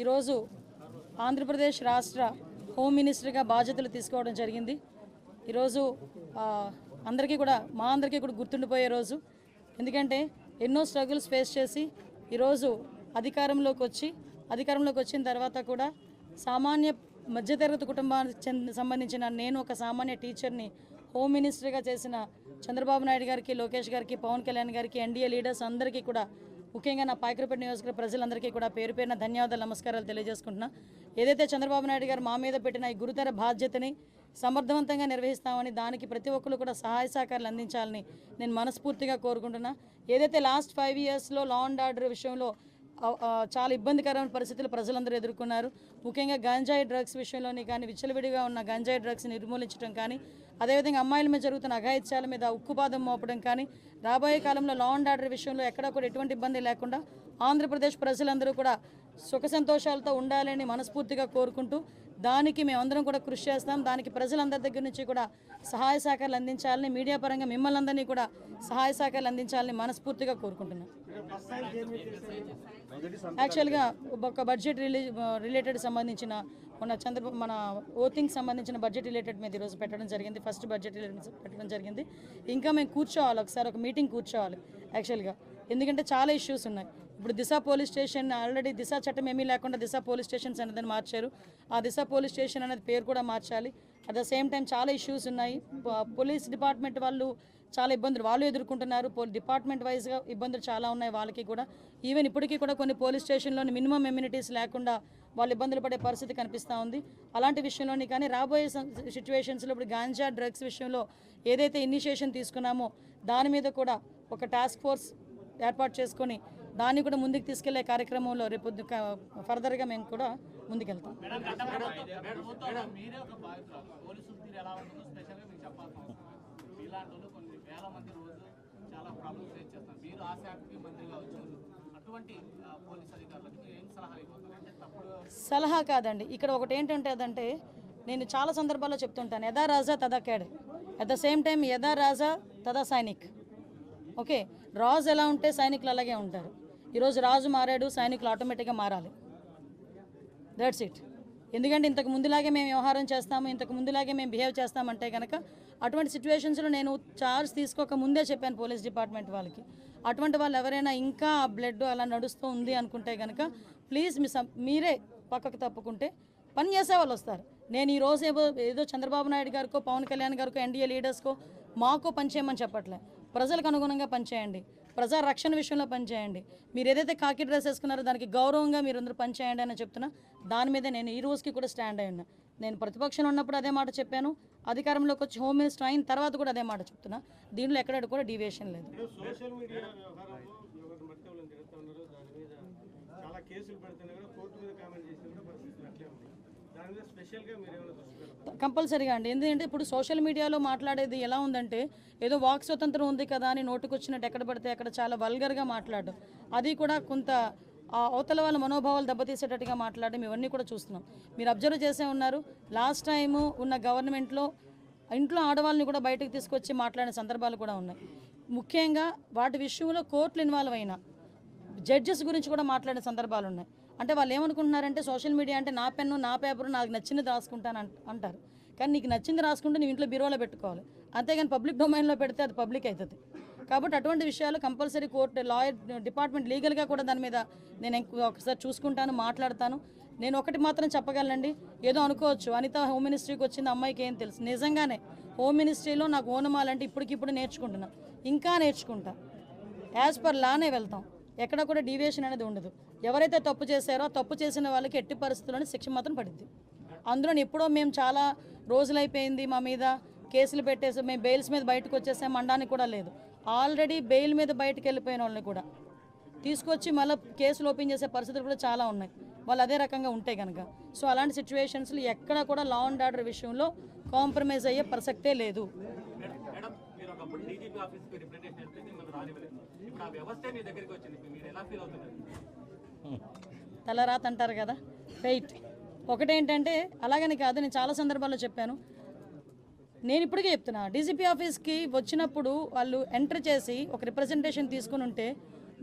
ఈరోజు ఆంధ్రప్రదేశ్ రాష్ట్ర హోమ్ మినిస్టర్గా బాధ్యతలు తీసుకోవడం జరిగింది. ఈరోజు అందరికీ కూడా మా అందరికీ కూడా గుర్తుండిపోయే రోజు. ఎందుకంటే ఎన్నో స్ట్రగుల్స్ ఫేస్ చేసి ఈరోజు అధికారంలోకి వచ్చిన తర్వాత కూడా సామాన్య మధ్యతరగతి కుటుంబానికి సంబంధించిన నేను ఒక సామాన్య టీచర్ని హోమ్ మినిస్టర్గా చేసిన చంద్రబాబు నాయుడు గారికి, లోకేష్ గారికి, పవన్ కళ్యాణ్ గారికి, ఎన్డీఏ లీడర్స్ అందరికీ కూడా, ముఖ్యంగా నా పాయకరపేట నియోజకవర్గ ప్రజలందరికీ కూడా పేరు పేరున ధన్యవాదాలు, నమస్కారాలు తెలియజేసుకుంటున్నా. ఏదైతే చంద్రబాబు నాయుడు గారు మా మీద పెట్టిన ఈ గురుతర బాధ్యతని సమర్థవంతంగా నిర్వహిస్తామని, దానికి ప్రతి ఒక్కరు కూడా సహాయ సహకారాలు అందించాలని నేను మనస్ఫూర్తిగా కోరుకుంటున్నా. ఏదైతే లాస్ట్ 5 yearsలో లా అండ్ ఆర్డర్ విషయంలో చాలా ఇబ్బందికరమైన పరిస్థితులు ప్రజలందరూ ఎదుర్కొన్నారు. ముఖ్యంగా గంజాయి డ్రగ్స్ విషయంలోని కానీ, విచ్చలవిడిగా ఉన్న గంజాయి డ్రగ్స్ని నిర్మూలించడం కానీ, అదేవిధంగా అమ్మాయిల మీద జరుగుతున్న అఘాయిత్యాల మీద ఉక్కుపాదం మోపడం కానీ, రాబోయే కాలంలో లా అండ్ ఆర్డర్ విషయంలో ఎక్కడా కూడా ఎటువంటి ఇబ్బంది లేకుండా ఆంధ్రప్రదేశ్ ప్రజలందరూ కూడా సుఖ సంతోషాలతో ఉండాలని మనస్ఫూర్తిగా కోరుకుంటూ, దానికి మేమందరం కూడా కృషి చేస్తాం. దానికి ప్రజలందరి దగ్గర నుంచి కూడా సహాయ సహకారాలు అందించాలని, మీడియా పరంగా మిమ్మల్ని అందరినీ కూడా సహాయ సహకారాలు అందించాలని మనస్ఫూర్తిగా కోరుకుంటున్నాను. యాక్చువల్గా ఒక బడ్జెట్ రిలేటెడ్ సంబంధించిన మన ఓటింగ్కి సంబంధించిన బడ్జెట్ రిలేటెడ్ మీద ఈరోజు పెట్టడం జరిగింది. ఫస్ట్ బడ్జెట్ పెట్టడం జరిగింది. ఇంకా మేము కూర్చోవాలి, ఒకసారి ఒక మీటింగ్ కూర్చోవాలి యాక్చువల్గా. ఎందుకంటే చాలా ఇష్యూస్ ఉన్నాయి. ఇప్పుడు దిశ పోలీస్ స్టేషన్ ఆల్రెడీ దిశ చట్టం ఏమీ లేకుండా దిశ పోలీస్ స్టేషన్స్ అనేదాన్ని మార్చారు. ఆ దిశ పోలీస్ స్టేషన్ అనేది పేరు కూడా మార్చాలి. అట్ ద సేమ్ టైం చాలా ఇష్యూస్ ఉన్నాయి. పోలీస్ డిపార్ట్మెంట్ వాళ్ళు చాలా ఇబ్బందులు వాళ్ళు ఎదుర్కొంటున్నారు. డిపార్ట్మెంట్ వైజ్గా ఇబ్బందులు చాలా ఉన్నాయి వాళ్ళకి కూడా. ఈవెన్ ఇప్పటికీ కూడా కొన్ని పోలీస్ స్టేషన్లోని మినిమం ఎమ్యూనిటీస్ లేకుండా వాళ్ళు ఇబ్బందులు పడే పరిస్థితి కనిపిస్తూ ఉంది. అలాంటి విషయంలోని కానీ రాబోయే సిచ్యువేషన్స్లో ఇప్పుడు గాంజా డ్రగ్స్ విషయంలో ఏదైతే ఇనిషియేషన్ తీసుకున్నామో దాని మీద కూడా ఒక టాస్క్ ఫోర్స్ ఏర్పాటు చేసుకొని దాన్ని కూడా ముందుకు తీసుకెళ్లే కార్యక్రమంలో రేపు ఫర్దర్గా మేము కూడా ముందుకెళ్తాం. సలహా కాదండి, ఇక్కడ ఒకటి ఏంటంటే అదంటే నేను చాలా సందర్భాల్లో చెప్తుంటాను, యథా రాజా తదా cadre, at the same time యథా రాజా తదా సైనిక్. ఓకే, రాజు ఎలా ఉంటే సైనికులు అలాగే ఉంటారు. ఈరోజు రాజు మారాడు, సైనికులు ఆటోమేటిక్గా మారాలి. That's it. ఎందుకంటే ఇంతకు ముందులాగే మేము వ్యవహారం చేస్తాము, ఇంతకు ముందులాగే మేము బిహేవ్ చేస్తామంటే కనుక అటువంటి సిచ్యువేషన్స్లో నేను చార్జ్ తీసుకోక ముందే చెప్పాను పోలీస్ డిపార్ట్మెంట్ వాళ్ళకి, అటువంటి వాళ్ళు ఎవరైనా ఇంకా బ్లడ్ అలా నడుస్తూ ఉంది అనుకుంటే కనుక ప్లీజ్ మీరే పక్కకు తప్పుకుంటే పని చేసే వాళ్ళు వస్తారు. నేను ఈరోజు ఏదో చంద్రబాబు నాయుడు గారికో, పవన్ కళ్యాణ్ గారికో, ఎన్డీఏ లీడర్స్కో మాకో పనిచేయమని చెప్పట్లే. ప్రజలకు అనుగుణంగా పనిచేయండి, ప్రజా రక్షణ విషయంలో పనిచేయండి. మీరు ఏదైతే కాకి డ్రెస్ వేసుకున్నారో దానికి గౌరవంగా మీరు అందరూ పనిచేయండి అని చెప్తున్నా. దాని మీద నేను ఈ రోజుకి కూడా స్టాండ్ అయి ఉన్నా. నేను ప్రతిపక్షంలో ఉన్నప్పుడు అదే మాట చెప్పాను, అధికారంలోకి వచ్చి హోమ్ మినిస్టర్ అయిన తర్వాత కూడా అదే మాట చెప్తున్నా. దీనిలో ఎక్కడ కూడా డీవియేషన్ లేదు. కంపల్సరీగా అండి. ఎందుకంటే ఇప్పుడు సోషల్ మీడియాలో మాట్లాడేది ఎలా ఉందంటే ఏదో వాక్ స్వతంత్రం ఉంది కదా అని నోటుకొచ్చినట్టు ఎక్కడ పడితే అక్కడ చాలా వల్గర్గా మాట్లాడడం, అది కూడా కొంత అవతల వాళ్ళ మనోభావాలు దెబ్బతీసేటట్టుగా మాట్లాడడం, ఇవన్నీ కూడా చూస్తున్నాం. మీరు అబ్జర్వ్ చేసే ఉన్నారు, లాస్ట్ టైము ఉన్న గవర్నమెంట్లో ఇంట్లో ఆడవాళ్ళని కూడా బయటకు తీసుకొచ్చి మాట్లాడిన సందర్భాలు కూడా ఉన్నాయి. ముఖ్యంగా వాటి విషయంలో కోర్టులు ఇన్వాల్వ్ అయిన జడ్జెస్ గురించి కూడా మాట్లాడిన సందర్భాలు ఉన్నాయి. అంటే వాళ్ళు ఏమనుకుంటున్నారంటే సోషల్ మీడియా అంటే నా పెన్ను, నా పేపరు, నాకు నచ్చింది రాసుకుంటాను అంటారు. కానీ నీకు నచ్చింది రాసుకుంటే నువ్వు ఇంట్లో బీరువాలో పెట్టుకోవాలి, అంతేగాని పబ్లిక్ డొమైన్లో పెడితే అది పబ్లిక్ అవుతుంది. కాబట్టి అటువంటి విషయాలు కంపల్సరీ కోర్టు, లాయర్ డిపార్ట్మెంట్ లీగల్గా కూడా దాని మీద నేను ఒకసారి చూసుకుంటాను, మాట్లాడతాను. నేను ఒకటి మాత్రం చెప్పగలనండి, ఏదో అనుకోవచ్చు అనిత హోమ్ మినిస్ట్రీకి వచ్చింది, అమ్మాయికి ఏం తెలుసు. నిజంగానే హోమ్ మినిస్ట్రీలో నాకు ఓనమాలంటే ఇప్పటికిప్పుడు నేర్చుకుంటున్నా, ఇంకా నేర్చుకుంటా. యాజ్ పర్ లానే వెళ్తాం, ఎక్కడ కూడా డీవియేషన్ అనేది ఉండదు. ఎవరైతే తప్పు చేశారో తప్పు చేసిన వాళ్ళకి ఎట్టి పరిస్థితుల్లోనే శిక్ష మాత్రం పడుద్ది. అందులో ఎప్పుడో మేము చాలా రోజులైపోయింది మా మీద కేసులు పెట్టేసి మేము బెయిల్స్ మీద బయటకు వచ్చేసాం అనడానికి కూడా లేదు. ఆల్రెడీ బెయిల్ మీద బయటకు వెళ్ళిపోయిన వాళ్ళని కూడా తీసుకొచ్చి మళ్ళీ కేసులు ఓపెన్ చేసే పరిస్థితులు కూడా చాలా ఉన్నాయి, వాళ్ళు అదే రకంగా ఉంటే కనుక. సో అలాంటి సిచ్యువేషన్స్లో ఎక్కడ కూడా లా అండ్ ఆర్డర్ విషయంలో కాంప్రమైజ్ అయ్యే ప్రసక్తే లేదు. తలరాత అంటారు కదా, వెయిట్. ఒకటేంటంటే అలాగని కాదు, నేను చాలా సందర్భాల్లో చెప్పాను, నేను ఇప్పటికే చెప్తున్నా, డీజీపీ ఆఫీస్కి వచ్చినప్పుడు వాళ్ళు ఎంటర్ చేసి ఒక రిప్రజెంటేషన్ తీసుకుని ఉంటే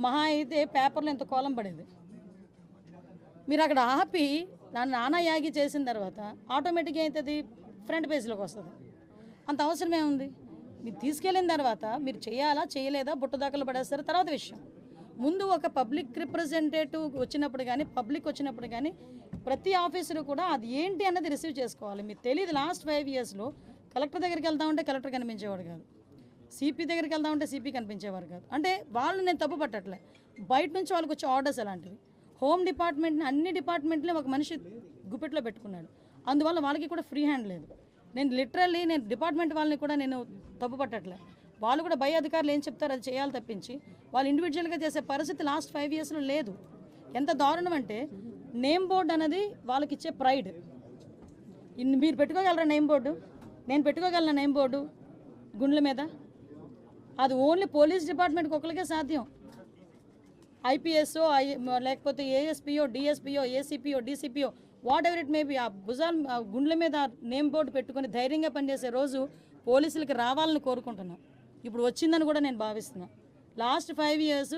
మహా అయితే పేపర్లో ఎంత కోలం పడేది. మీరు అక్కడ ఆపి నానా యాగి చేసిన తర్వాత ఆటోమేటిక్గా అవుతుంది, ఫ్రంట్ పేజ్లోకి వస్తుంది. అంత అవసరమే ఉంది. మీరు తీసుకెళ్ళిన తర్వాత మీరు చేయాలా చేయలేదా బుట్టదాకలు పడేస్తారు తర్వాత విషయం. ముందు ఒక పబ్లిక్ రిప్రజెంటేటివ్ వచ్చినప్పుడు కానీ పబ్లిక్ వచ్చినప్పుడు కానీ ప్రతి ఆఫీసరు కూడా అది ఏంటి అన్నది రిసీవ్ చేసుకోవాలి. మీకు తెలియదు, లాస్ట్ 5 yearsలో కలెక్టర్ దగ్గరికి వెళ్దామంటే కలెక్టర్ కనిపించేవాడు కాదు, సిపి దగ్గరికి వెళ్దామంటే సిపి కనిపించేవారు కాదు. అంటే వాళ్ళు నేను తప్పు పట్టట్లే, బయట నుంచి వాళ్ళకి వచ్చే ఆర్డర్స్ అలాంటివి. హోమ్ డిపార్ట్మెంట్ని అన్ని డిపార్ట్మెంట్లే ఒక మనిషి గుప్పెట్లో పెట్టుకున్నాడు, అందువల్ల వాళ్ళకి కూడా ఫ్రీ హ్యాండ్ లేదు. నేను లిటరల్లీ డిపార్ట్మెంట్ వాళ్ళని కూడా నేను తప్పు పట్టట్లే, వాళ్ళు కూడా పై అధికారులు ఏం చెప్తారు అది చేయాలి తప్పించి వాళ్ళు ఇండివిజువల్గా చేసే పరిస్థితి లాస్ట్ 5 yearsలో లేదు. ఎంత దారుణం అంటే నేమ్ బోర్డు అనేది వాళ్ళకి ఇచ్చే ప్రైడ్. మీరు పెట్టుకోగలరా నేమ్ బోర్డు? నేను పెట్టుకోగలనా నేమ్ బోర్డు గుండ్ల మీద? అది ఓన్లీ పోలీస్ డిపార్ట్మెంట్కి ఒకరికే సాధ్యం. ఐపీఎస్ఓ లేకపోతే ఏఎస్పీఓ డిఎస్పీఓ ఏసీపీఓ డీసీపీఓ whatever it may be, ఆ భుజాలు గుండెల మీద నేమ్ బోర్డు పెట్టుకొని ధైర్యంగా పనిచేసే రోజు పోలీసులకి రావాలని కోరుకుంటున్నాను. ఇప్పుడు వచ్చిందని కూడా నేను భావిస్తున్నాను. Last 5 years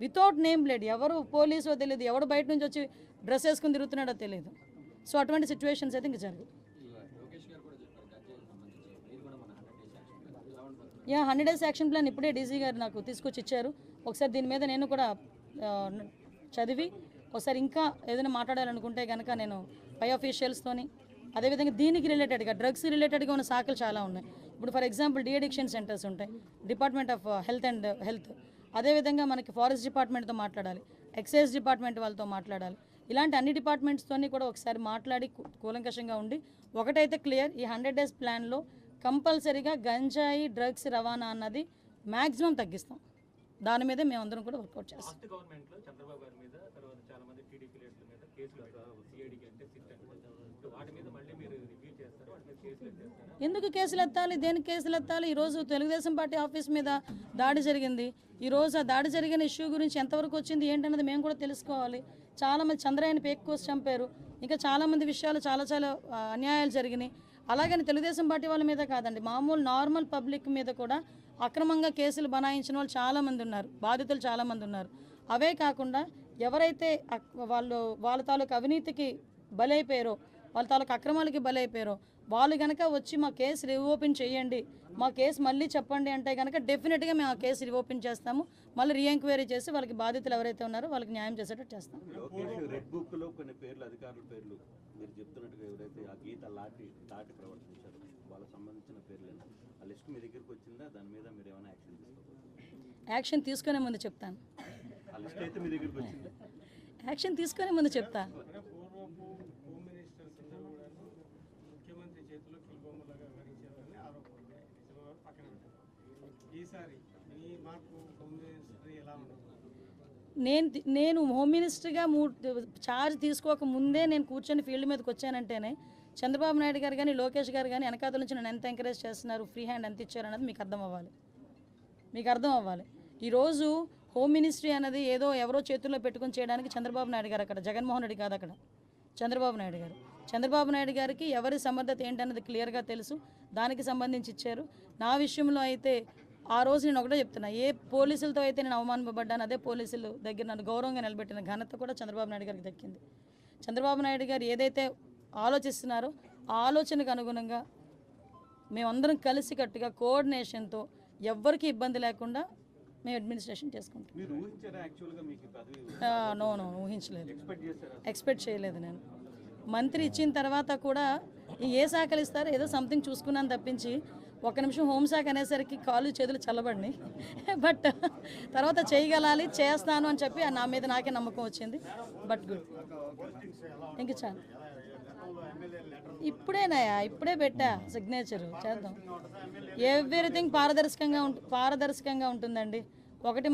without name plate, ఎవరు పోలీసో తెలియదు, ఎవడు బయట నుంచి వచ్చి డ్రెస్ వేసుకుని తిరుగుతున్నాడో తెలియదు. సో అటువంటి సిచ్యువేషన్స్ అయితే ఇంక జరుగు. 100 days యాక్షన్ ప్లాన్ ఇప్పుడే డీసీ గారు నాకు తీసుకొచ్చి ఇచ్చారు. ఒకసారి దీని మీద నేను కూడా చదివి ఒకసారి ఇంకా ఏదైనా మాట్లాడాలనుకుంటే కనుక నేను పై ఆఫీషియల్స్తోని, అదేవిధంగా దీనికి రిలేటెడ్గా డ్రగ్స్ రిలేటెడ్గా ఉన్న శాఖలు చాలా ఉన్నాయి. ఇప్పుడు ఫర్ ఎగ్జాంపుల్ డీఅడిక్షన్ సెంటర్స్ ఉంటాయి, డిపార్ట్మెంట్ ఆఫ్ హెల్త్, అదేవిధంగా మనకి ఫారెస్ట్ డిపార్ట్మెంట్తో మాట్లాడాలి, ఎక్సైజ్ డిపార్ట్మెంట్ వాళ్ళతో మాట్లాడాలి. ఇలాంటి అన్ని డిపార్ట్మెంట్స్తోని కూడా ఒకసారి మాట్లాడి కూలంకషంగా ఉండి ఒకటైతే క్లియర్, ఈ 100 days ప్లాన్లో కంపల్సరీగా గంజాయి డ్రగ్స్ రవాణా అన్నది మ్యాక్సిమం తగ్గిస్తాం. దాని మీదే మేమందరం కూడా వర్కౌట్ చేస్తాం. ఎందుకు కేసులు ఎత్తాలి, దేనికి కేసులు ఎత్తాలి? ఈరోజు తెలుగుదేశం పార్టీ ఆఫీస్ మీద దాడి జరిగింది. ఈరోజు ఆ దాడి జరిగిన ఇష్యూ గురించి ఎంతవరకు వచ్చింది ఏంటన్నది మేము కూడా తెలుసుకోవాలి. చాలామంది చంద్రయ్యని పేక్ కోసి చంపారు, ఇంకా చాలామంది విషయాలు చాలా అన్యాయాలు జరిగినాయి. అలాగని తెలుగుదేశం పార్టీ వాళ్ళ మీద కాదండి, మామూలు నార్మల్ పబ్లిక్ మీద కూడా అక్రమంగా కేసులు బనాయించిన వాళ్ళు చాలామంది ఉన్నారు, బాధితులు చాలామంది ఉన్నారు. అవే కాకుండా ఎవరైతే వాళ్ళ తాలూకు అవినీతికి బలైపోయారో, వాళ్ళ తాలూకు అక్రమాలకి బలైపోయారో వాళ్ళు కనుక వచ్చి మా కేసు రీఓపెన్ చేయండి, మా కేసు మళ్ళీ చెప్పండి అంటే కనుక డెఫినెట్గా మేము ఆ కేసు రీఓపెన్ చేస్తాము. మళ్ళీ రీఎంక్వైరీ చేసి వాళ్ళకి బాధితులు ఎవరైతే ఉన్నారో వాళ్ళకి న్యాయం చేసేటట్టు చేస్తాం. రెడ్ బుక్ లో కొన్ని పేర్లు, అధికారుల పేర్లు మీరు చెప్తున్నట్టుగా ఎవరైతే ఆ గీత దాటి ప్రవర్తించారో వాళ్ళకి సంబంధించిన పేర్లేనా ఆ లిస్ట్ మీ దగ్గరికి వచ్చిందా? దాని మీద మీరు ఏమైనా యాక్షన్ తీసుకోవాలి? యాక్షన్ తీసుకునే ముందు చెప్తాను. ఆ లిస్ట్ అయితే మీ దగ్గరికి వచ్చిందా? యాక్షన్ తీసుకునే ముందు చెప్తా. నేను హోమ్ మినిస్టర్గా ఛార్జ్ తీసుకోక ముందే నేను కూర్చొని ఫీల్డ్ మీదకి వచ్చానంటేనే చంద్రబాబు నాయుడు గారు కానీ లోకేష్ గారు కానీ వెనకాతల నుంచి నన్ను ఎంత ఎంకరేజ్ చేస్తున్నారు, ఫ్రీ హ్యాండ్ ఎంత ఇచ్చారు అన్నది మీకు అర్థం అవ్వాలి. ఈరోజు హోమ్ మినిస్ట్రీ అనేది ఏదో ఎవరో చేతుల్లో పెట్టుకొని చేయడానికి చంద్రబాబు నాయుడు గారు అక్కడ, జగన్మోహన్ రెడ్డి కాదు అక్కడ, చంద్రబాబు నాయుడు గారికి ఎవరి సమర్థత ఏంటన్నది క్లియర్గా తెలుసు, దానికి సంబంధించి ఇచ్చారు. నా విషయంలో అయితే ఆ రోజు నేను ఒకటే చెప్తున్నా, ఏ పోలీసులతో అయితే నేను అవమానపడ్డాను అదే పోలీసులు దగ్గర నన్ను గౌరవంగా నిలబెట్టిన ఘనత కూడా చంద్రబాబు నాయుడు గారికి దక్కింది. చంద్రబాబు నాయుడు గారు ఏదైతే ఆలోచిస్తున్నారో ఆ ఆలోచనకు అనుగుణంగా మేమందరం కలిసికట్టుగా కోఆర్డినేషన్తో ఎవ్వరికీ ఇబ్బంది లేకుండా మేము అడ్మినిస్ట్రేషన్ చేసుకుంటాం. నో ఊహించలేదు, ఎక్స్పెక్ట్ చేయలేదు. నేను మంత్రి ఇచ్చిన తర్వాత కూడా ఏ శాఖలు ఇస్తారో ఏదో సంథింగ్ చూసుకున్నాను తప్పించి, ఒక్క నిమిషం హోంశాఖ అనేసరికి కాళ్ళు చేతులు చల్లబడినాయి. బట్ తర్వాత చేయగలాలి, చేస్తాను అని చెప్పి నా మీద నాకే నమ్మకం వచ్చింది. బట్ గుడ్, ఇంక చాలు. ఇప్పుడే పెట్టా సిగ్నేచర్, చేద్దాం. ఎవ్రీథింగ్ పారదర్శకంగా ఉంటుందండి. ఒకటి